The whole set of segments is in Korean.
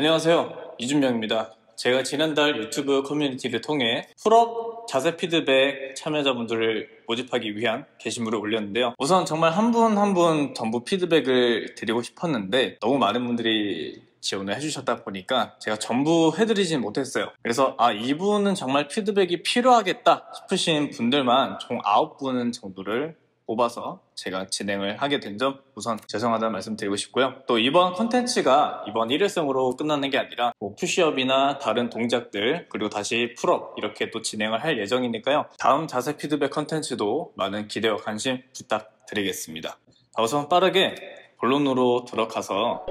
안녕하세요, 이준명입니다. 제가 지난달 유튜브 커뮤니티를 통해 풀업 자세 피드백 참여자분들을 모집하기 위한 게시물을 올렸는데요. 우선 정말 한 분 한 분 전부 피드백을 드리고 싶었는데 너무 많은 분들이 지원을 해주셨다 보니까 제가 전부 해드리진 못했어요. 그래서 이분은 정말 피드백이 필요하겠다 싶으신 분들만 총 9분 정도를 뽑아서 제가 진행을 하게 된 점 우선 죄송하다는 말씀 드리고 싶고요. 또 이번 컨텐츠가 이번 일회성으로 끝나는 게 아니라 푸시업이나 다른 동작들 그리고 다시 풀업 이렇게 또 진행을 할 예정이니까요. 다음 자세 피드백 컨텐츠도 많은 기대와 관심 부탁드리겠습니다. 자, 우선 빠르게 본론으로 들어가서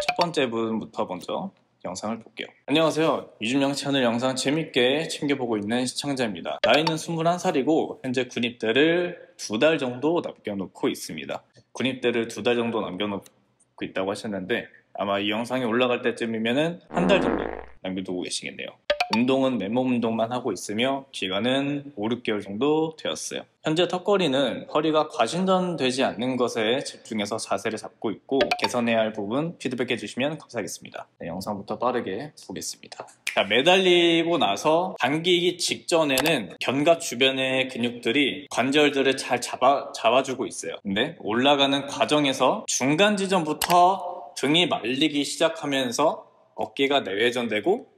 첫 번째 분부터 먼저 영상을 볼게요. 안녕하세요. 이준명 채널 영상 재밌게 챙겨보고 있는 시청자입니다. 나이는 21살이고 현재 군입대를 2달 정도 남겨놓고 있습니다. 군입대를 2달 정도 남겨놓고 있다고 하셨는데 아마 이 영상이 올라갈 때쯤이면 한 달 정도 남겨두고 계시겠네요. 운동은 맨몸 운동만 하고 있으며 기간은 5, 6개월 정도 되었어요. 현재 턱걸이는 허리가 과신전되지 않는 것에 집중해서 자세를 잡고 있고 개선해야 할 부분 피드백해 주시면 감사하겠습니다. 네, 영상부터 빠르게 보겠습니다. 자, 매달리고 나서 당기기 직전에는 견갑 주변의 근육들이 관절들을 잘 잡아주고 있어요. 근데 올라가는 과정에서 중간 지점부터 등이 말리기 시작하면서 어깨가 내외전되고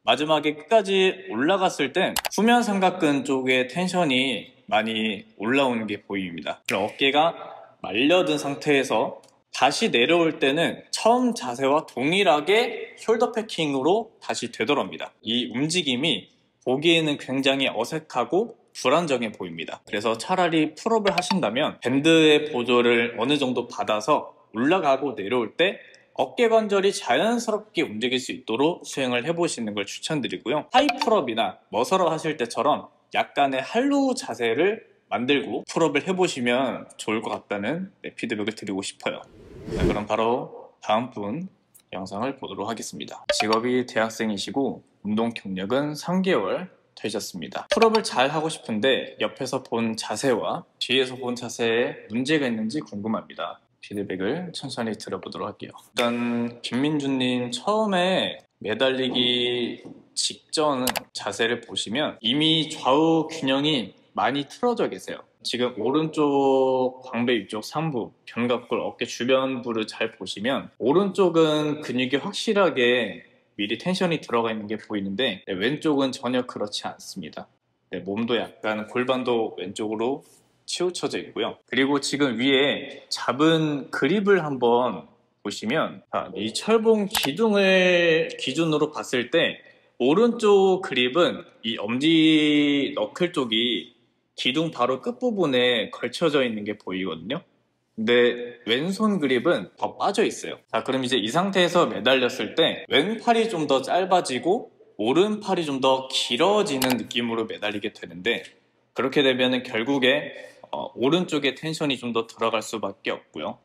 마지막에 끝까지 올라갔을 땐 후면 삼각근 쪽에 텐션이 많이 올라오는 게 보입니다. 어깨가 말려든 상태에서 다시 내려올 때는 처음 자세와 동일하게 숄더 패킹으로 다시 되돌아옵니다. 이 움직임이 보기에는 굉장히 어색하고 불안정해 보입니다. 그래서 차라리 풀업을 하신다면 밴드의 보조를 어느 정도 받아서 올라가고 내려올 때 어깨 관절이 자연스럽게 움직일 수 있도록 수행을 해보시는 걸 추천드리고요. 하이 풀업이나 머설업 하실 때처럼 약간의 할로우 자세를 만들고 풀업을 해보시면 좋을 것 같다는 피드백을 드리고 싶어요. 자, 그럼 바로 다음 분 영상을 보도록 하겠습니다. 직업이 대학생이시고 운동 경력은 3개월 되셨습니다. 풀업을 잘 하고 싶은데 옆에서 본 자세와 뒤에서 본 자세에 문제가 있는지 궁금합니다. 피드백을 천천히 들어보도록 할게요. 일단 김민주님 처음에 매달리기 직전 자세를 보시면 이미 좌우 균형이 많이 틀어져 계세요. 지금 오른쪽 광배 위쪽 상부, 견갑골, 어깨 주변부를 잘 보시면 오른쪽은 근육이 확실하게 미리 텐션이 들어가 있는 게 보이는데 왼쪽은 전혀 그렇지 않습니다. 몸도 약간 골반도 왼쪽으로 치우쳐져 있고요. 그리고 지금 위에 잡은 그립을 한번 보시면 이 철봉 기둥을 기준으로 봤을 때 오른쪽 그립은 이 엄지 너클 쪽이 기둥 바로 끝부분에 걸쳐져 있는 게 보이거든요. 근데 왼손 그립은 더 빠져 있어요. 자, 그럼 이제 이 상태에서 매달렸을 때 왼팔이 좀 더 짧아지고 오른팔이 좀 더 길어지는 느낌으로 매달리게 되는데 그렇게 되면 결국에 오른쪽에 텐션이 좀 더 들어갈 수밖에 없고요.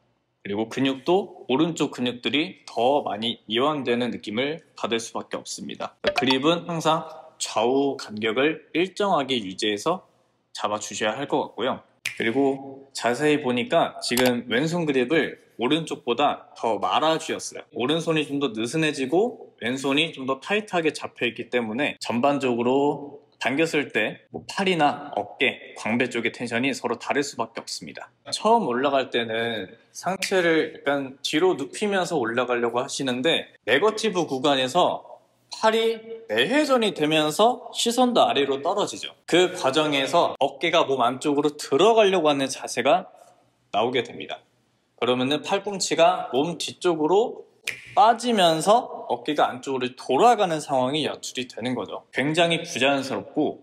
그리고 근육도 오른쪽 근육들이 더 많이 이완되는 느낌을 받을 수밖에 없습니다. 그립은 항상 좌우 간격을 일정하게 유지해서 잡아주셔야 할 것 같고요. 그리고 자세히 보니까 지금 왼손 그립을 오른쪽보다 더 말아주셨어요. 오른손이 좀 더 느슨해지고 왼손이 좀 더 타이트하게 잡혀있기 때문에 전반적으로 당겼을 때 팔이나 어깨, 광배 쪽의 텐션이 서로 다를 수밖에 없습니다. 처음 올라갈 때는 상체를 약간 뒤로 눕히면서 올라가려고 하시는데 네거티브 구간에서 팔이 내회전이 되면서 시선도 아래로 떨어지죠. 그 과정에서 어깨가 몸 안쪽으로 들어가려고 하는 자세가 나오게 됩니다. 그러면은 팔꿈치가 몸 뒤쪽으로 빠지면서 어깨가 안쪽으로 돌아가는 상황이 연출이 되는 거죠. 굉장히 부자연스럽고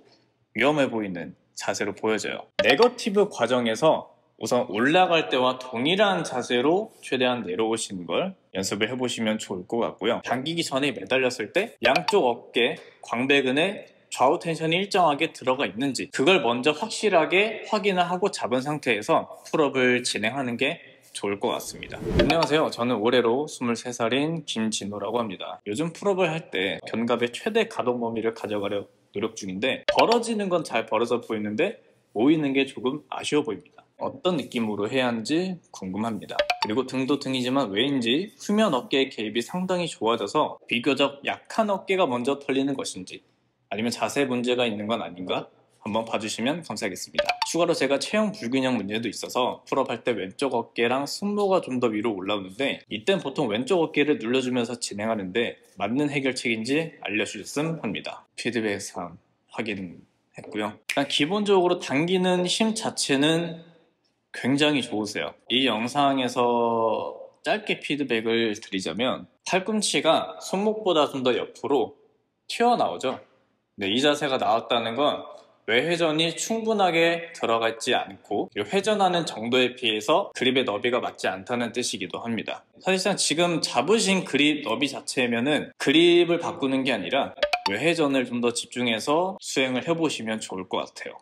위험해 보이는 자세로 보여져요. 네거티브 과정에서 우선 올라갈 때와 동일한 자세로 최대한 내려오시는 걸 연습을 해보시면 좋을 것 같고요. 당기기 전에 매달렸을 때 양쪽 어깨, 광배근에 좌우 텐션이 일정하게 들어가 있는지 그걸 먼저 확실하게 확인을 하고 잡은 상태에서 풀업을 진행하는 게 좋을 것 같습니다. 안녕하세요. 저는 올해로 23살인 김진호라고 합니다. 요즘 풀업을 할 때 견갑의 최대 가동 범위를 가져가려 노력 중인데 벌어지는 건 잘 벌어져 보이는데 모이는 게 조금 아쉬워 보입니다. 어떤 느낌으로 해야 하는지 궁금합니다. 그리고 등도 등이지만 왜인지 후면 어깨의 개입이 상당히 좋아져서 비교적 약한 어깨가 먼저 털리는 것인지, 아니면 자세 문제가 있는 건 아닌가 한번 봐주시면 감사하겠습니다. 추가로 제가 체형 불균형 문제도 있어서 풀업 할 때 왼쪽 어깨랑 승모가 좀 더 위로 올라오는데, 이땐 보통 왼쪽 어깨를 눌러주면서 진행하는데 맞는 해결책인지 알려주셨음 합니다. 피드백 사항 확인했고요. 일단 기본적으로 당기는 힘 자체는 굉장히 좋으세요. 이 영상에서 짧게 피드백을 드리자면 팔꿈치가 손목보다 좀 더 옆으로 튀어나오죠. 네, 이 자세가 나왔다는 건 외회전이 충분하게 들어가 있지 않고 회전하는 정도에 비해서 그립의 너비가 맞지 않다는 뜻이기도 합니다. 사실상 지금 잡으신 그립 너비 자체면은 그립을 바꾸는 게 아니라 외회전을 좀 더 집중해서 수행을 해보시면 좋을 것 같아요.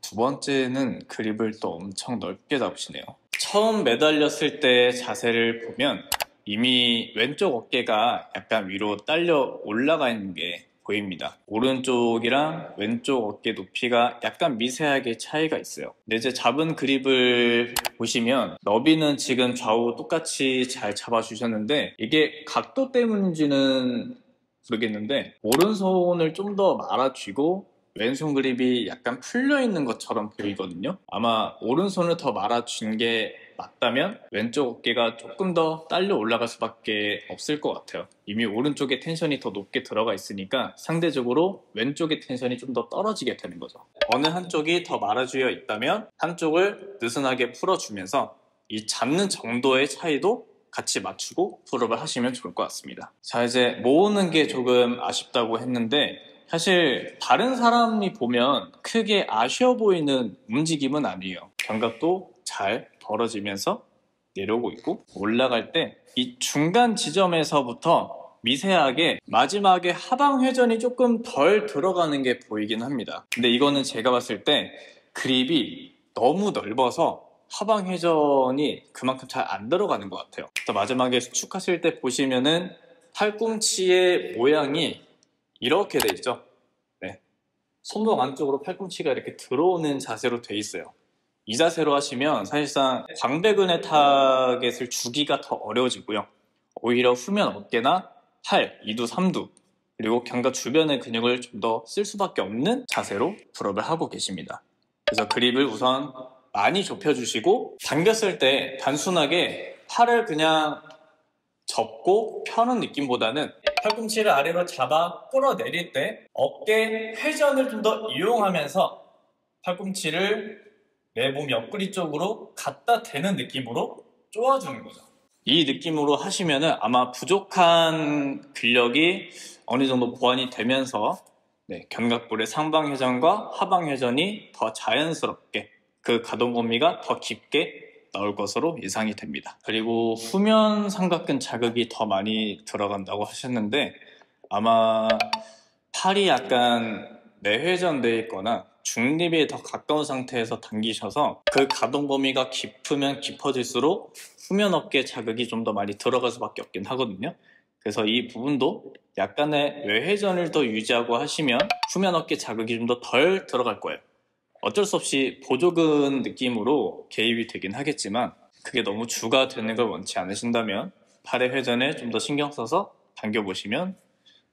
두 번째는 그립을 또 엄청 넓게 잡으시네요. 처음 매달렸을 때 자세를 보면 이미 왼쪽 어깨가 약간 위로 딸려 올라가 있는 게 보입니다. 오른쪽이랑 왼쪽 어깨 높이가 약간 미세하게 차이가 있어요. 근데 이제 잡은 그립을 보시면 너비는 지금 좌우 똑같이 잘 잡아주셨는데, 이게 각도 때문인지는 모르겠는데 오른손을 좀 더 말아쥐고 왼손 그립이 약간 풀려 있는 것처럼 보이거든요. 아마 오른손을 더 말아준 게 맞다면 왼쪽 어깨가 조금 더 딸려 올라갈 수밖에 없을 것 같아요. 이미 오른쪽에 텐션이 더 높게 들어가 있으니까 상대적으로 왼쪽의 텐션이 좀 더 떨어지게 되는 거죠. 어느 한쪽이 더 말아주어 있다면 한쪽을 느슨하게 풀어주면서 이 잡는 정도의 차이도 같이 맞추고 풀업을 하시면 좋을 것 같습니다. 자, 이제 모으는 게 조금 아쉽다고 했는데 사실 다른 사람이 보면 크게 아쉬워 보이는 움직임은 아니에요. 견갑도 잘 벌어지면서 내려오고 있고, 올라갈 때 이 중간 지점에서부터 미세하게 마지막에 하방 회전이 조금 덜 들어가는 게 보이긴 합니다. 근데 이거는 제가 봤을 때 그립이 너무 넓어서 하방 회전이 그만큼 잘 안 들어가는 것 같아요. 마지막에 수축하실 때 보시면은 팔꿈치의 모양이 이렇게 돼 있죠. 네. 손목 안쪽으로 팔꿈치가 이렇게 들어오는 자세로 돼 있어요. 이 자세로 하시면 사실상 광배근의 타겟을 주기가 더 어려워지고요. 오히려 후면 어깨나 팔, 2두, 3두 그리고 견갑 주변의 근육을 좀 더 쓸 수밖에 없는 자세로 풀업을 하고 계십니다. 그래서 그립을 우선 많이 좁혀주시고, 당겼을 때 단순하게 팔을 그냥 접고 펴는 느낌보다는 팔꿈치를 아래로 잡아 끌어내릴 때 어깨 회전을 좀 더 이용하면서 팔꿈치를 내 몸 옆구리 쪽으로 갖다 대는 느낌으로 쪼아주는 거죠. 이 느낌으로 하시면은 아마 부족한 근력이 어느 정도 보완이 되면서 견갑골의 상방 회전과 하방 회전이 더 자연스럽게 그 가동 범위가 더 깊게 나올 것으로 예상이 됩니다. 그리고 후면 삼각근 자극이 더 많이 들어간다고 하셨는데 아마 팔이 약간 내회전되어 있거나 중립에 더 가까운 상태에서 당기셔서 그 가동 범위가 깊으면 깊어질수록 후면 어깨 자극이 좀 더 많이 들어갈 수밖에 없긴 하거든요. 그래서 이 부분도 약간의 외회전을 더 유지하고 하시면 후면 어깨 자극이 좀 더 덜 들어갈 거예요. 어쩔 수 없이 보조근 느낌으로 개입이 되긴 하겠지만 그게 너무 주가 되는 걸 원치 않으신다면 팔의 회전에 좀 더 신경 써서 당겨보시면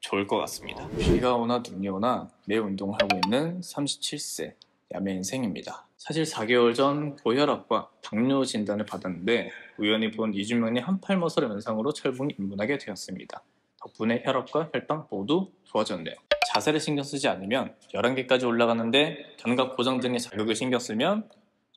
좋을 것 같습니다. 비가 오나 눈이 오나 매일 운동을 하고 있는 37세 야매 인생입니다. 사실 4개월 전 고혈압과 당뇨 진단을 받았는데 우연히 본 이준명의 한팔머슬 영상으로 철분이 입문하게 되었습니다. 덕분에 혈압과 혈당 모두 좋아졌네요. 자세를 신경 쓰지 않으면 11개까지 올라가는데 견갑 고정 등의 자극을 신경 쓰면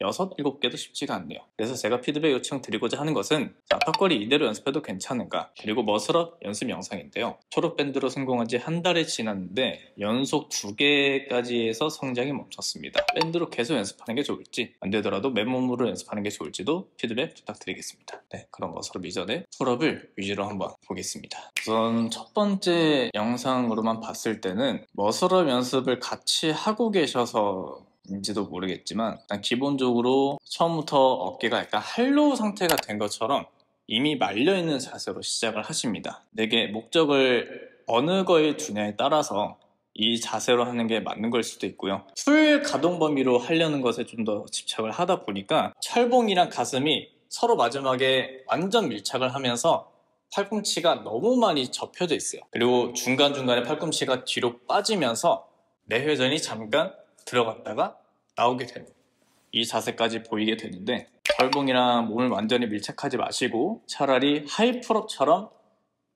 6, 7개도 쉽지가 않네요. 그래서 제가 피드백 요청 드리고자 하는 것은 자, 턱걸이 이대로 연습해도 괜찮은가? 그리고 머슬업 연습 영상인데요. 초록밴드로 성공한 지 한 달이 지났는데 연속 2개까지 해서 성장이 멈췄습니다. 밴드로 계속 연습하는 게 좋을지 안 되더라도 맨몸으로 연습하는 게 좋을지도 피드백 부탁드리겠습니다. 네, 그럼 머슬업 이전에 풀업을 위주로 한번 보겠습니다. 우선 첫 번째 영상으로만 봤을 때는 머슬업 연습을 같이 하고 계셔서 인지도 모르겠지만 일단 기본적으로 처음부터 어깨가 약간 할로우 상태가 된 것처럼 이미 말려있는 자세로 시작을 하십니다. 내게 목적을 어느 거에 두냐에 따라서 이 자세로 하는 게 맞는 걸 수도 있고요. 풀 가동 범위로 하려는 것에 좀 더 집착을 하다 보니까 철봉이랑 가슴이 서로 마지막에 완전 밀착을 하면서 팔꿈치가 너무 많이 접혀져 있어요. 그리고 중간중간에 팔꿈치가 뒤로 빠지면서 내회전이 잠깐 들어갔다가 나오게 되는 이 자세까지 보이게 되는데, 철봉이랑 몸을 완전히 밀착하지 마시고 차라리 하이풀업처럼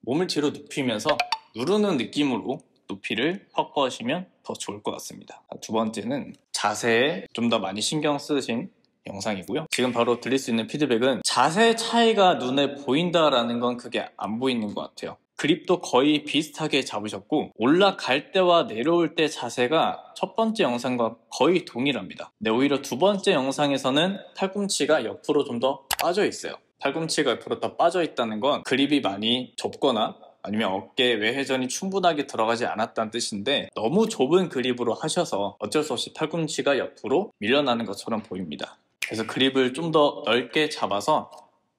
몸을 뒤로 눕히면서 누르는 느낌으로 높이를 확보하시면 더 좋을 것 같습니다. 두 번째는 자세에 좀 더 많이 신경 쓰신 영상이고요. 지금 바로 들릴 수 있는 피드백은 자세 차이가 눈에 보인다라는 건 그게 안 보이는 것 같아요. 그립도 거의 비슷하게 잡으셨고 올라갈 때와 내려올 때 자세가 첫 번째 영상과 거의 동일합니다. 근데 오히려 두 번째 영상에서는 팔꿈치가 옆으로 좀 더 빠져 있어요. 팔꿈치가 옆으로 더 빠져 있다는 건 그립이 많이 좁거나 아니면 어깨 외회전이 충분하게 들어가지 않았다는 뜻인데, 너무 좁은 그립으로 하셔서 어쩔 수 없이 팔꿈치가 옆으로 밀려나는 것처럼 보입니다. 그래서 그립을 좀 더 넓게 잡아서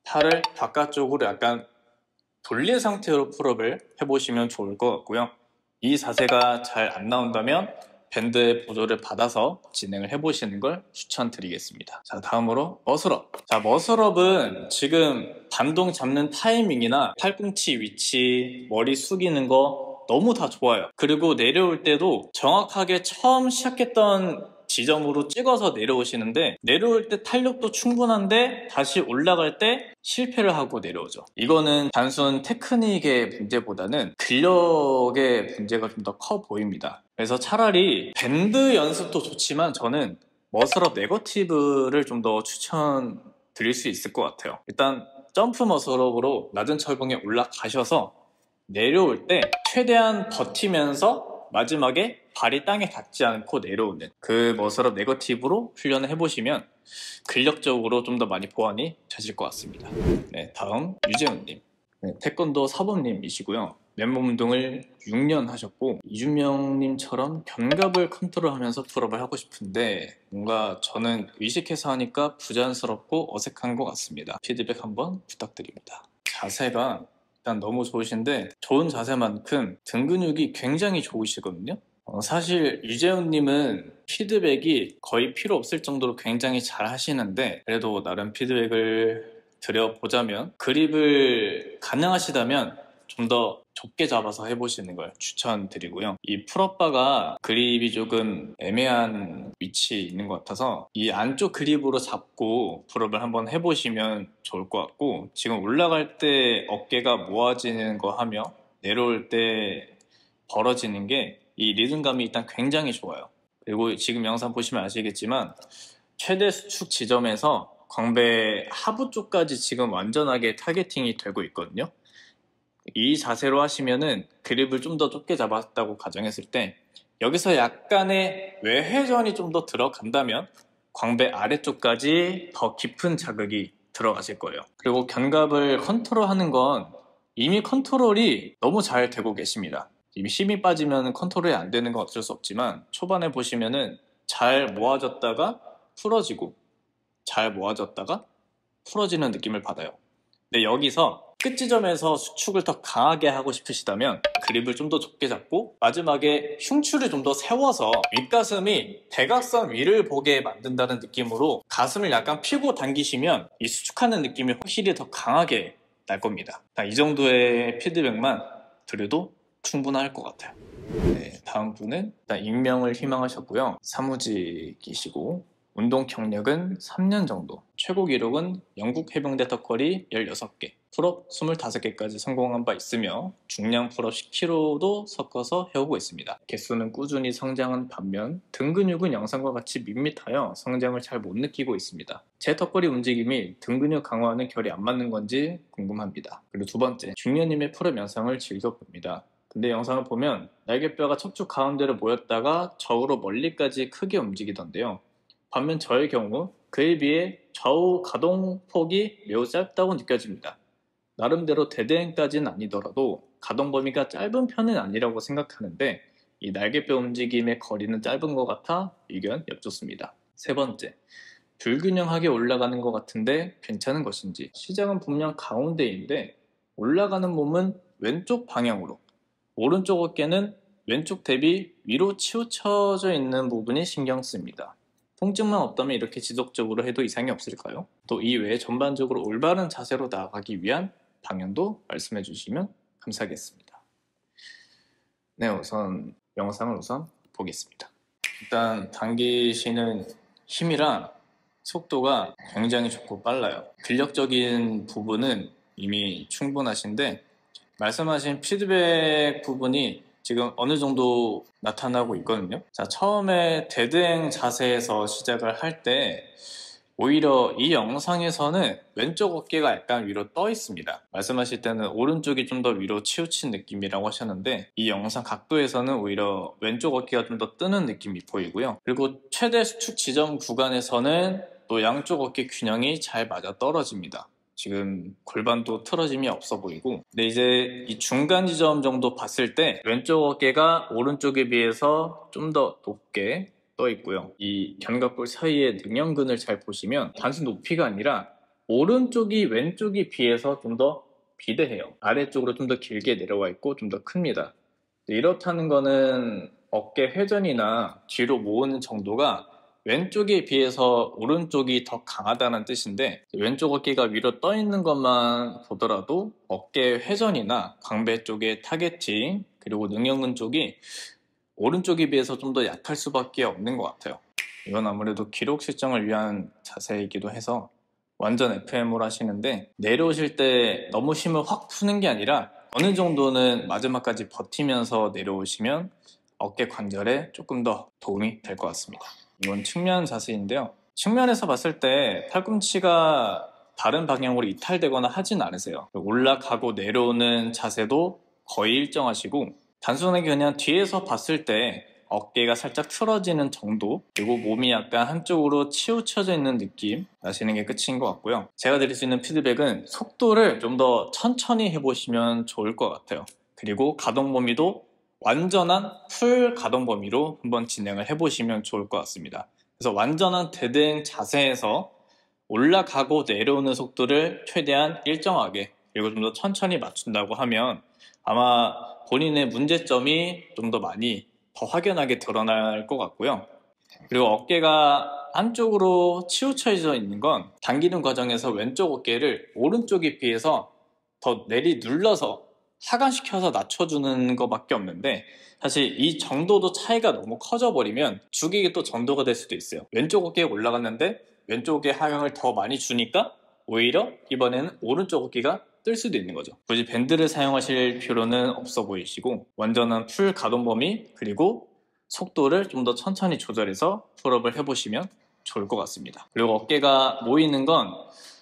팔을 바깥쪽으로 약간 돌린 상태로 풀업을 해보시면 좋을 것 같고요. 이 자세가 잘 안 나온다면 밴드의 보조를 받아서 진행을 해보시는 걸 추천드리겠습니다. 자, 다음으로 머슬업. 자, 머슬업은 지금 반동 잡는 타이밍이나 팔꿈치 위치, 머리 숙이는 거 너무 다 좋아요. 그리고 내려올 때도 정확하게 처음 시작했던 지점으로 찍어서 내려오시는데, 내려올 때 탄력도 충분한데 다시 올라갈 때 실패를 하고 내려오죠. 이거는 단순 테크닉의 문제보다는 근력의 문제가 좀 더 커 보입니다. 그래서 차라리 밴드 연습도 좋지만 저는 머슬업 네거티브를 좀 더 추천드릴 수 있을 것 같아요. 일단 점프 머슬업으로 낮은 철봉에 올라가셔서 내려올 때 최대한 버티면서 마지막에 발이 땅에 닿지 않고 내려오는 그 머슬업 네거티브로 훈련을 해보시면 근력적으로 좀 더 많이 보완이 되실 것 같습니다. 네, 다음 유재훈님. 네, 태권도 사범님이시고요. 맨몸 운동을 6년 하셨고, 이준명님처럼 견갑을 컨트롤하면서 풀업을 하고 싶은데 뭔가 저는 의식해서 하니까 부자연스럽고 어색한 것 같습니다. 피드백 한번 부탁드립니다. 자세가 일단 너무 좋으신데, 좋은 자세만큼 등 근육이 굉장히 좋으시거든요. 사실 유재훈님은 피드백이 거의 필요 없을 정도로 굉장히 잘 하시는데, 그래도 나름 피드백을 드려보자면 그립을 가능하시다면 좀 더 좁게 잡아서 해보시는 걸 추천드리고요. 이 풀업바가 그립이 조금 애매한 위치에 있는 것 같아서 이 안쪽 그립으로 잡고 풀업을 한번 해보시면 좋을 것 같고, 지금 올라갈 때 어깨가 모아지는 거 하며 내려올 때 벌어지는 게 이 리듬감이 일단 굉장히 좋아요. 그리고 지금 영상 보시면 아시겠지만 최대 수축 지점에서 광배 하부 쪽까지 지금 완전하게 타겟팅이 되고 있거든요. 이 자세로 하시면은 그립을 좀 더 좁게 잡았다고 가정했을 때 여기서 약간의 외회전이 좀 더 들어간다면 광배 아래쪽까지 더 깊은 자극이 들어가실 거예요. 그리고 견갑을 컨트롤하는 건 이미 컨트롤이 너무 잘 되고 계십니다. 이미 힘이 빠지면 컨트롤이 안 되는 건 어쩔 수 없지만 초반에 보시면은 잘 모아졌다가 풀어지고 잘 모아졌다가 풀어지는 느낌을 받아요. 근데 여기서 끝 지점에서 수축을 더 강하게 하고 싶으시다면 그립을 좀 더 좁게 잡고 마지막에 흉추를 좀 더 세워서 윗가슴이 대각선 위를 보게 만든다는 느낌으로 가슴을 약간 펴고 당기시면 이 수축하는 느낌이 확실히 더 강하게 날 겁니다. 이 정도의 피드백만 드려도 충분할 것 같아요. 네, 다음 분은 일단 익명을 희망하셨고요. 사무직이시고 운동 경력은 3년 정도, 최고 기록은 영국 해병대 턱걸이 16개, 풀업 25개까지 성공한 바 있으며 중량 풀업 10kg도 섞어서 해오고 있습니다. 개수는 꾸준히 성장한 반면 등 근육은 영상과 같이 밋밋하여 성장을 잘 못 느끼고 있습니다. 제 턱걸이 움직임이 등 근육 강화하는 결이 안 맞는 건지 궁금합니다. 그리고 두 번째, 중년님의 풀업 영상을 즐겨봅니다. 근데 영상을 보면 날개뼈가 척추 가운데로 모였다가 좌우로 멀리까지 크게 움직이던데요. 반면 저의 경우 그에 비해 좌우 가동폭이 매우 짧다고 느껴집니다. 나름대로 대대행까지는 아니더라도 가동 범위가 짧은 편은 아니라고 생각하는데 이 날개뼈 움직임의 거리는 짧은 것 같아 의견 엽좋습니다. 세 번째, 불균형하게 올라가는 것 같은데 괜찮은 것인지. 시작은 분명 가운데인데 올라가는 몸은 왼쪽 방향으로, 오른쪽 어깨는 왼쪽 대비 위로 치우쳐져 있는 부분이 신경 쓰입니다. 통증만 없다면 이렇게 지속적으로 해도 이상이 없을까요? 또 이 외에 전반적으로 올바른 자세로 나아가기 위한 방향도 말씀해 주시면 감사하겠습니다. 네, 우선 영상을 보겠습니다. 일단 당기시는 힘이랑 속도가 굉장히 좋고 빨라요. 근력적인 부분은 이미 충분하신데 말씀하신 피드백 부분이 지금 어느 정도 나타나고 있거든요. 자, 처음에 데드행 자세에서 시작을 할 때 오히려 이 영상에서는 왼쪽 어깨가 약간 위로 떠 있습니다. 말씀하실 때는 오른쪽이 좀 더 위로 치우친 느낌이라고 하셨는데 이 영상 각도에서는 오히려 왼쪽 어깨가 좀 더 뜨는 느낌이 보이고요. 그리고 최대 수축 지점 구간에서는 또 양쪽 어깨 균형이 잘 맞아 떨어집니다. 지금 골반도 틀어짐이 없어 보이고, 근데 이제 이 중간 지점 정도 봤을 때 왼쪽 어깨가 오른쪽에 비해서 좀 더 높게 떠 있고요. 이 견갑골 사이의 능형근을 잘 보시면 단순 높이가 아니라 오른쪽이 왼쪽에 비해서 좀 더 비대해요. 아래쪽으로 좀 더 길게 내려와 있고 좀 더 큽니다. 이렇다는 거는 어깨 회전이나 뒤로 모으는 정도가 왼쪽에 비해서 오른쪽이 더 강하다는 뜻인데, 왼쪽 어깨가 위로 떠 있는 것만 보더라도 어깨 회전이나 광배 쪽의 타겟팅 그리고 능형근 쪽이 오른쪽에 비해서 좀 더 약할 수밖에 없는 것 같아요. 이건 아무래도 기록 실정을 위한 자세이기도 해서 완전 FM으로 하시는데, 내려오실 때 너무 힘을 확 푸는 게 아니라 어느 정도는 마지막까지 버티면서 내려오시면 어깨 관절에 조금 더 도움이 될 것 같습니다. 이건 측면 자세인데요. 측면에서 봤을 때 팔꿈치가 다른 방향으로 이탈되거나 하진 않으세요. 올라가고 내려오는 자세도 거의 일정하시고, 단순하게 그냥 뒤에서 봤을 때 어깨가 살짝 틀어지는 정도, 그리고 몸이 약간 한쪽으로 치우쳐져 있는 느낌 나시는 게 끝인 것 같고요. 제가 드릴 수 있는 피드백은 속도를 좀 더 천천히 해보시면 좋을 것 같아요. 그리고 가동 범위도 완전한 풀 가동 범위로 한번 진행을 해보시면 좋을 것 같습니다. 그래서 완전한 데드행 자세에서 올라가고 내려오는 속도를 최대한 일정하게, 그리고 좀 더 천천히 맞춘다고 하면 아마 본인의 문제점이 좀 더 많이 더 확연하게 드러날 것 같고요. 그리고 어깨가 한쪽으로 치우쳐져 있는 건 당기는 과정에서 왼쪽 어깨를 오른쪽에 비해서 더 내리 눌러서 하강시켜서 낮춰주는 것밖에 없는데, 사실 이 정도도 차이가 너무 커져 버리면 죽이게 또 전도가 될 수도 있어요. 왼쪽 어깨에 올라갔는데 왼쪽 어깨 하강을 더 많이 주니까 오히려 이번에는 오른쪽 어깨가 뜰 수도 있는 거죠. 굳이 밴드를 사용하실 필요는 없어 보이시고, 완전한 풀 가동 범위 그리고 속도를 좀 더 천천히 조절해서 풀업을 해보시면 좋을 것 같습니다. 그리고 어깨가 모이는 건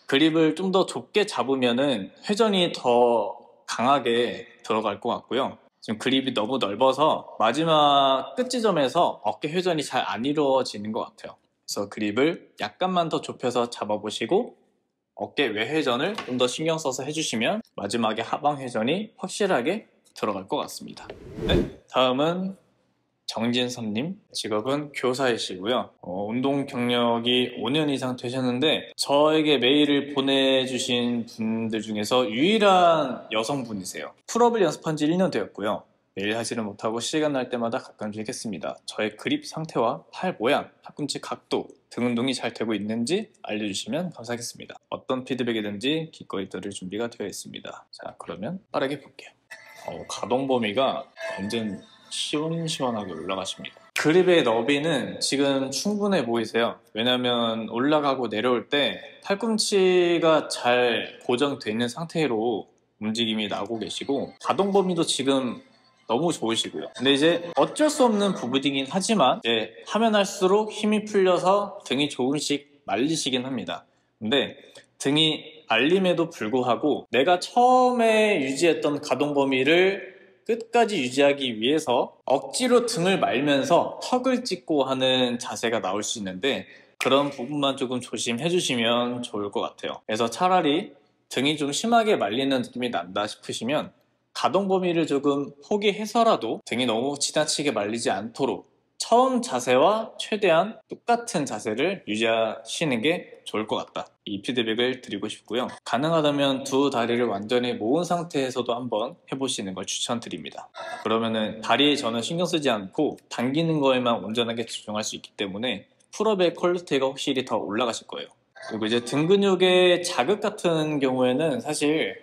그립을 좀 더 좁게 잡으면은 회전이 더 강하게 들어갈 것 같고요. 지금 그립이 너무 넓어서 마지막 끝 지점에서 어깨 회전이 잘 안 이루어지는 것 같아요. 그래서 그립을 약간만 더 좁혀서 잡아보시고 어깨 외회전을 좀 더 신경 써서 해주시면 마지막에 하방 회전이 확실하게 들어갈 것 같습니다. 네, 다음은 정진섭님, 직업은 교사이시고요. 운동 경력이 5년 이상 되셨는데 저에게 메일을 보내주신 분들 중에서 유일한 여성분이세요. 풀업을 연습한 지 1년 되었고요. 매일 하지는 못하고 시간 날 때마다 가끔씩 했습니다. 저의 그립 상태와 팔 모양, 팔꿈치 각도 등 운동이 잘 되고 있는지 알려주시면 감사하겠습니다. 어떤 피드백이든지 기꺼이 들을 준비가 되어 있습니다. 자, 그러면 빠르게 볼게요. 가동 범위가 완전 시원시원하게 올라가십니다. 그립의 너비는 지금 충분해 보이세요. 왜냐면 올라가고 내려올 때 팔꿈치가 잘 고정되어 있는 상태로 움직임이 나고 계시고, 가동 범위도 지금 너무 좋으시고요. 근데 이제 어쩔 수 없는 부분이긴 하지만 이제 하면 할수록 힘이 풀려서 등이 조금씩 말리시긴 합니다. 근데 등이 말림에도 불구하고 내가 처음에 유지했던 가동 범위를 끝까지 유지하기 위해서 억지로 등을 말면서 턱을 찍고 하는 자세가 나올 수 있는데, 그런 부분만 조금 조심해 주시면 좋을 것 같아요. 그래서 차라리 등이 좀 심하게 말리는 느낌이 난다 싶으시면 가동 범위를 조금 포기해서라도 등이 너무 지나치게 말리지 않도록 처음 자세와 최대한 똑같은 자세를 유지하시는 게 좋을 것 같다. 이 피드백을 드리고 싶고요. 가능하다면 두 다리를 완전히 모은 상태에서도 한번 해보시는 걸 추천드립니다. 그러면은 다리에 저는 신경 쓰지 않고 당기는 거에만 온전하게 집중할 수 있기 때문에 풀업의 퀄리티가 확실히 더 올라가실 거예요. 그리고 이제 등 근육의 자극 같은 경우에는 사실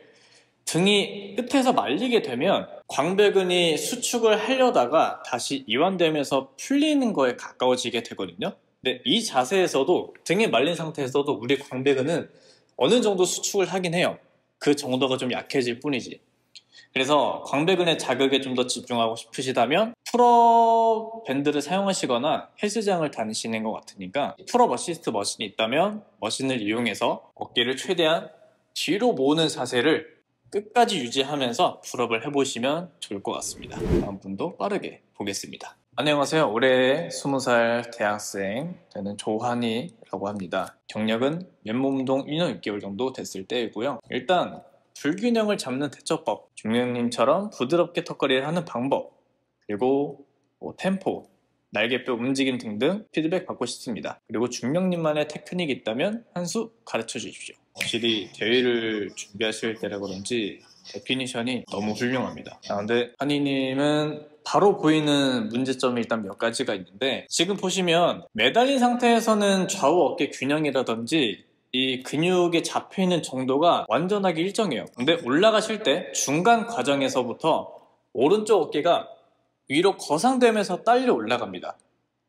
등이 끝에서 말리게 되면 광배근이 수축을 하려다가 다시 이완되면서 풀리는 거에 가까워지게 되거든요. 근데 이 자세에서도 등이 말린 상태에서도 우리 광배근은 어느 정도 수축을 하긴 해요. 그 정도가 좀 약해질 뿐이지. 그래서 광배근의 자극에 좀 더 집중하고 싶으시다면 풀업 밴드를 사용하시거나 헬스장을 다니시는 것 같으니까 풀업 어시스트 머신이 있다면 머신을 이용해서 어깨를 최대한 뒤로 모으는 자세를 끝까지 유지하면서 풀업을 해보시면 좋을 것 같습니다. 다음 분도 빠르게 보겠습니다. 안녕하세요. 올해 20살 대학생 되는 조한이라고 합니다. 경력은 맨몸 운동 2년 6개월 정도 됐을 때이고요. 일단 불균형을 잡는 대처법, 중령님처럼 부드럽게 턱걸이를 하는 방법, 그리고 템포, 날개뼈 움직임 등등 피드백 받고 싶습니다. 그리고 중령님만의 테크닉이 있다면 한 수 가르쳐 주십시오. 확실히 대회를 준비하실 때라 그런지 데피니션이 너무 훌륭합니다. 근데 한이님은 바로 보이는 문제점이 일단 몇 가지가 있는데, 지금 보시면 매달린 상태에서는 좌우 어깨 균형이라든지 이 근육에 잡혀있는 정도가 완전하게 일정해요. 근데 올라가실 때 중간 과정에서부터 오른쪽 어깨가 위로 거상되면서 딸려 올라갑니다.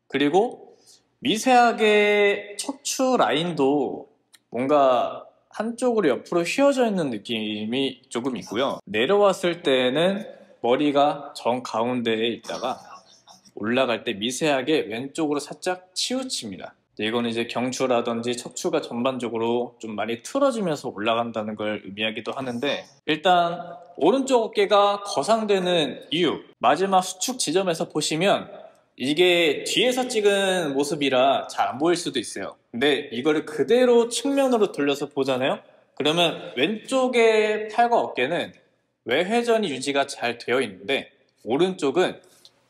그리고 미세하게 척추 라인도 뭔가 한쪽으로 옆으로 휘어져 있는 느낌이 조금 있고요. 내려왔을 때는 머리가 정 가운데에 있다가 올라갈 때 미세하게 왼쪽으로 살짝 치우칩니다. 이건 이제 경추라든지 척추가 전반적으로 좀 많이 틀어지면서 올라간다는 걸 의미하기도 하는데, 일단 오른쪽 어깨가 거상되는 이유, 마지막 수축 지점에서 보시면 이게 뒤에서 찍은 모습이라 잘 안 보일 수도 있어요. 근데 이거를 그대로 측면으로 돌려서 보잖아요. 그러면 왼쪽의 팔과 어깨는 외회전이 유지가 잘 되어 있는데, 오른쪽은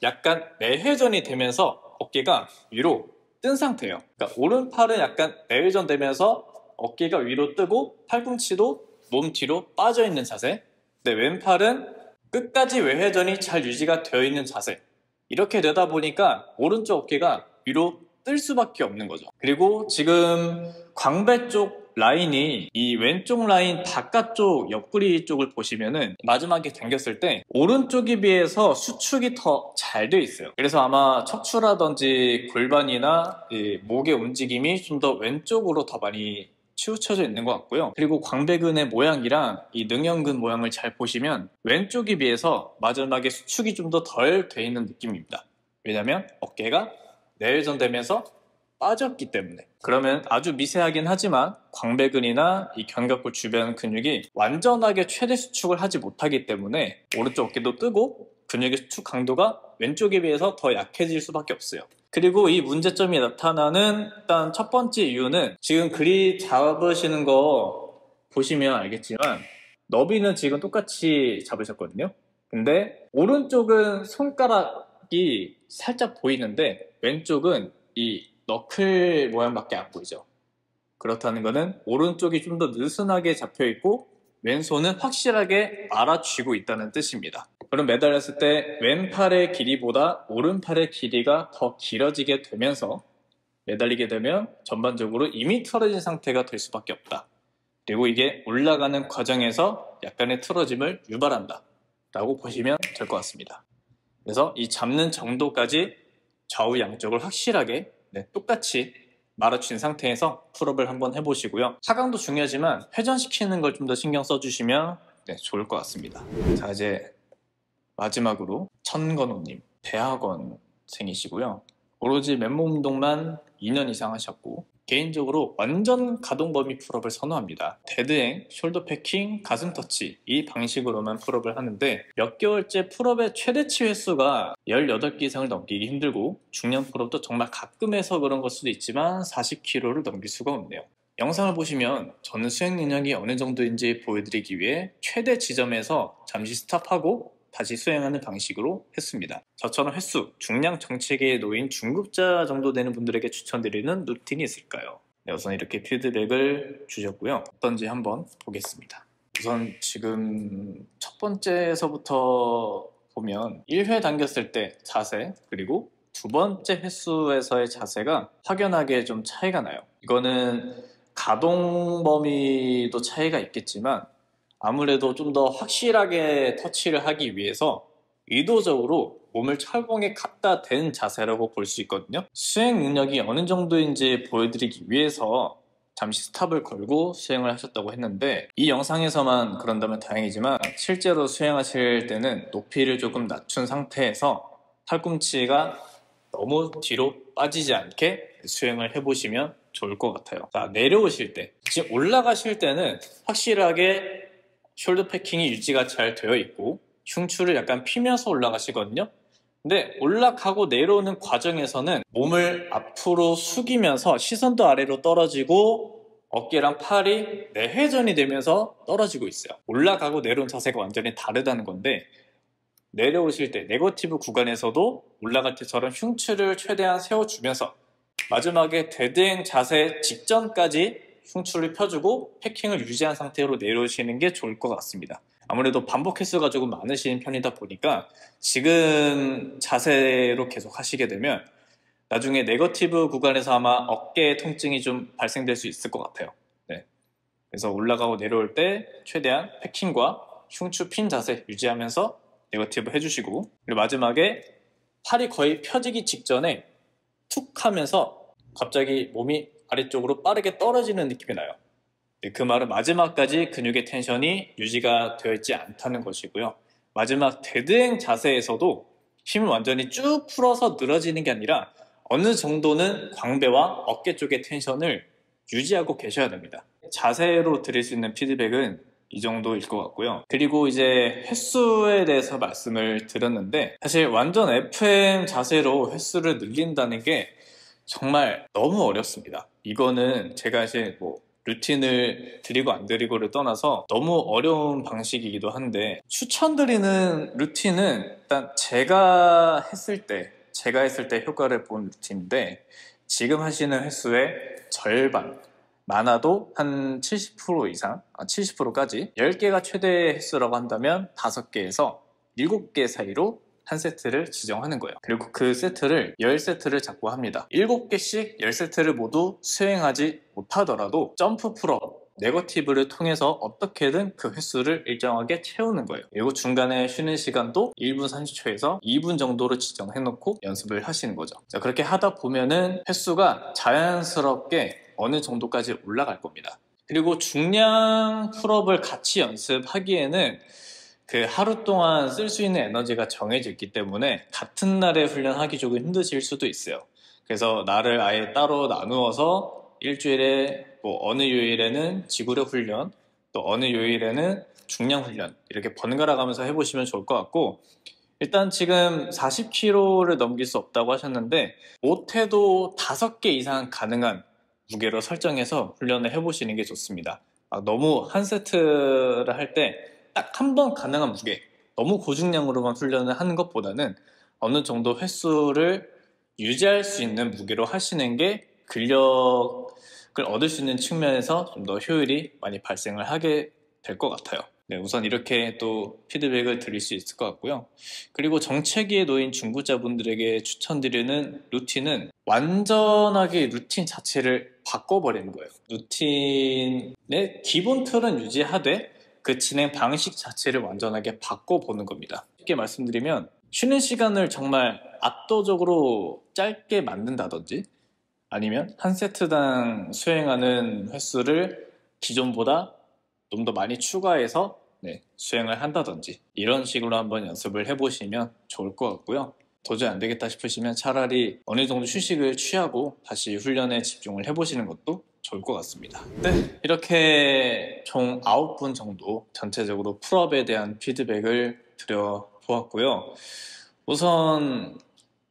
약간 내회전이 되면서 어깨가 위로 뜬 상태예요. 그러니까 오른팔은 약간 내회전 되면서 어깨가 위로 뜨고 팔꿈치도 몸 뒤로 빠져 있는 자세. 근데 왼팔은 끝까지 외회전이 잘 유지가 되어 있는 자세. 이렇게 되다 보니까 오른쪽 어깨가 위로 뜰 수밖에 없는 거죠. 그리고 지금 광배 쪽 라인이 이 왼쪽 라인 바깥쪽 옆구리 쪽을 보시면은 마지막에 당겼을 때 오른쪽에 비해서 수축이 더 잘 돼 있어요. 그래서 아마 척추라든지 골반이나 이 목의 움직임이 좀 더 왼쪽으로 더 많이 치우쳐져 있는 것 같고요. 그리고 광배근의 모양이랑 이 능형근 모양을 잘 보시면 왼쪽에 비해서 마지막에 수축이 좀 더 덜 돼 있는 느낌입니다. 왜냐면 어깨가 내회전되면서 빠졌기 때문에. 그러면 아주 미세하긴 하지만 광배근이나 이 견갑골 주변 근육이 완전하게 최대 수축을 하지 못하기 때문에 오른쪽 어깨도 뜨고 근육의 수축 강도가 왼쪽에 비해서 더 약해질 수밖에 없어요. 그리고 이 문제점이 나타나는 일단 첫 번째 이유는, 지금 그립 잡으시는 거 보시면 알겠지만 너비는 지금 똑같이 잡으셨거든요. 근데 오른쪽은 손가락이 살짝 보이는데 왼쪽은 이 너클 모양밖에 안 보이죠. 그렇다는 것은 오른쪽이 좀 더 느슨하게 잡혀있고 왼손은 확실하게 말아쥐고 있다는 뜻입니다. 그럼 매달렸을 때 왼팔의 길이보다 오른팔의 길이가 더 길어지게 되면서 매달리게 되면 전반적으로 이미 틀어진 상태가 될 수밖에 없다. 그리고 이게 올라가는 과정에서 약간의 틀어짐을 유발한다 라고 보시면 될 것 같습니다. 그래서 이 잡는 정도까지 좌우 양쪽을 확실하게 똑같이 말아친 상태에서 풀업을 한번 해보시고요. 하강도 중요하지만 회전시키는 걸 좀 더 신경 써주시면 좋을 것 같습니다. 자, 이제 마지막으로 천건호님, 대학원생이시고요. 오로지 맨몸 운동만 2년 이상 하셨고 개인적으로 완전 가동 범위 풀업을 선호합니다. 데드행, 숄더 패킹, 가슴 터치 이 방식으로만 풀업을 하는데 몇 개월째 풀업의 최대치 횟수가 18개 이상을 넘기기 힘들고 중량 풀업도 정말 가끔 해서 그런 걸 수도 있지만 40kg를 넘길 수가 없네요. 영상을 보시면 저는 수행 능력이 어느 정도인지 보여드리기 위해 최대 지점에서 잠시 스탑하고 다시 수행하는 방식으로 했습니다. 저처럼 횟수, 중량 정체기에 놓인 중급자 정도 되는 분들에게 추천드리는 루틴이 있을까요? 네, 우선 이렇게 피드백을 주셨고요. 어떤지 한번 보겠습니다. 우선 지금 첫 번째에서부터 보면 1회 당겼을 때 자세, 그리고 두 번째 횟수에서의 자세가 확연하게 좀 차이가 나요. 이거는 가동 범위도 차이가 있겠지만 아무래도 좀 더 확실하게 터치를 하기 위해서 의도적으로 몸을 철봉에 갖다 댄 자세라고 볼 수 있거든요. 수행 능력이 어느 정도인지 보여드리기 위해서 잠시 스탑을 걸고 수행을 하셨다고 했는데, 이 영상에서만 그런다면 다행이지만 실제로 수행하실 때는 높이를 조금 낮춘 상태에서 팔꿈치가 너무 뒤로 빠지지 않게 수행을 해보시면 좋을 것 같아요. 자, 내려오실 때, 지금 올라가실 때는 확실하게 숄더 패킹이 유지가 잘 되어 있고 흉추를 약간 피면서 올라가시거든요. 근데 올라가고 내려오는 과정에서는 몸을 앞으로 숙이면서 시선도 아래로 떨어지고 어깨랑 팔이 내회전이 되면서 떨어지고 있어요. 올라가고 내려온 자세가 완전히 다르다는 건데, 내려오실 때 네거티브 구간에서도 올라갈 때처럼 흉추를 최대한 세워주면서 마지막에 데드행 자세 직전까지 흉추를 펴주고 패킹을 유지한 상태로 내려오시는 게 좋을 것 같습니다. 아무래도 반복 횟수가 조금 많으신 편이다 보니까 지금 자세로 계속 하시게 되면 나중에 네거티브 구간에서 아마 어깨 통증이 좀 발생될 수 있을 것 같아요. 네. 그래서 올라가고 내려올 때 최대한 패킹과 흉추 핀 자세 유지하면서 네거티브 해주시고, 그리고 마지막에 팔이 거의 펴지기 직전에 툭 하면서 갑자기 몸이 아래쪽으로 빠르게 떨어지는 느낌이 나요. 그 말은 마지막까지 근육의 텐션이 유지가 되어 있지 않다는 것이고요. 마지막 데드행 자세에서도 힘을 완전히 쭉 풀어서 늘어지는 게 아니라 어느 정도는 광배와 어깨 쪽의 텐션을 유지하고 계셔야 됩니다. 자세로 드릴 수 있는 피드백은 이 정도일 것 같고요. 그리고 이제 횟수에 대해서 말씀을 드렸는데, 사실 완전 FM 자세로 횟수를 늘린다는 게 정말 너무 어렵습니다. 이거는 제가 이제 뭐 루틴을 드리고 안 드리고를 떠나서 너무 어려운 방식이기도 한데, 추천드리는 루틴은 일단 제가 했을 때 효과를 본 루틴인데, 지금 하시는 횟수의 절반, 많아도 한 70% 이상, 70%까지 10개가 최대 횟수라고 한다면 5개에서 7개 사이로 한 세트를 지정하는 거예요. 그리고 그 세트를 10세트를 잡고 합니다. 7개씩 10세트를 모두 수행하지 못하더라도 점프 풀업, 네거티브를 통해서 어떻게든 그 횟수를 일정하게 채우는 거예요. 그리고 중간에 쉬는 시간도 1분 30초에서 2분 정도로 지정해놓고 연습을 하시는 거죠. 자, 그렇게 하다 보면은 횟수가 자연스럽게 어느 정도까지 올라갈 겁니다. 그리고 중량 풀업을 같이 연습하기에는 그 하루 동안 쓸 수 있는 에너지가 정해져 있기 때문에 같은 날에 훈련하기 조금 힘드실 수도 있어요. 그래서 날을 아예 따로 나누어서 일주일에 뭐 어느 요일에는 지구력 훈련, 또 어느 요일에는 중량 훈련, 이렇게 번갈아 가면서 해보시면 좋을 것 같고, 일단 지금 40kg를 넘길 수 없다고 하셨는데 못해도 5개 이상 가능한 무게로 설정해서 훈련을 해보시는 게 좋습니다. 너무 한 세트를 할 때 딱 한 번 가능한 무게, 너무 고중량으로만 훈련을 하는 것보다는 어느 정도 횟수를 유지할 수 있는 무게로 하시는 게 근력을 얻을 수 있는 측면에서 좀 더 효율이 많이 발생을 하게 될 것 같아요. 네, 우선 이렇게 또 피드백을 드릴 수 있을 것 같고요. 그리고 정체기에 놓인 중급자분들에게 추천드리는 루틴은 완전하게 루틴 자체를 바꿔버리는 거예요. 루틴의 기본 틀은 유지하되 그 진행 방식 자체를 완전하게 바꿔보는 겁니다. 쉽게 말씀드리면 쉬는 시간을 정말 압도적으로 짧게 만든다든지, 아니면 한 세트당 수행하는 횟수를 기존보다 좀 더 많이 추가해서 수행을 한다든지, 이런 식으로 한번 연습을 해보시면 좋을 것 같고요. 도저히 안 되겠다 싶으시면 차라리 어느 정도 휴식을 취하고 다시 훈련에 집중을 해보시는 것도 좋을 것 같습니다. 네, 이렇게 총 9분 정도 전체적으로 풀업에 대한 피드백을 드려보았고요. 우선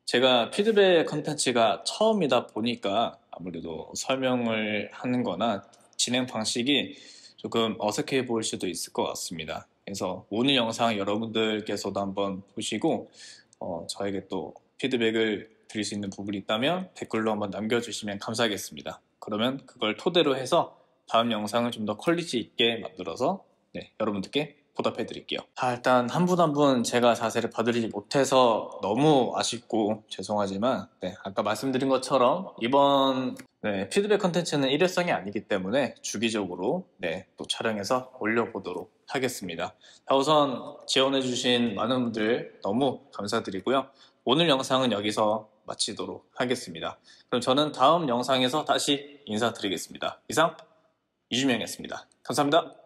제가 피드백 컨텐츠가 처음이다 보니까 아무래도 설명을 하는 거나 진행 방식이 조금 어색해 보일 수도 있을 것 같습니다. 그래서 오늘 영상 여러분들께서도 한번 보시고 저에게 또 피드백을 드릴 수 있는 부분이 있다면 댓글로 한번 남겨주시면 감사하겠습니다. 그러면 그걸 토대로 해서 다음 영상을 좀 더 퀄리티 있게 만들어서 여러분들께 보답해 드릴게요. 일단 한 분 한 분 제가 자세를 봐드리지 못해서 너무 아쉽고 죄송하지만 아까 말씀드린 것처럼 이번 피드백 컨텐츠는 일회성이 아니기 때문에 주기적으로 또 촬영해서 올려보도록 하겠습니다. 우선 지원해주신 많은 분들 너무 감사드리고요. 오늘 영상은 여기서 마치도록 하겠습니다. 그럼 저는 다음 영상에서 다시 인사드리겠습니다. 이상 이주명이었습니다. 감사합니다.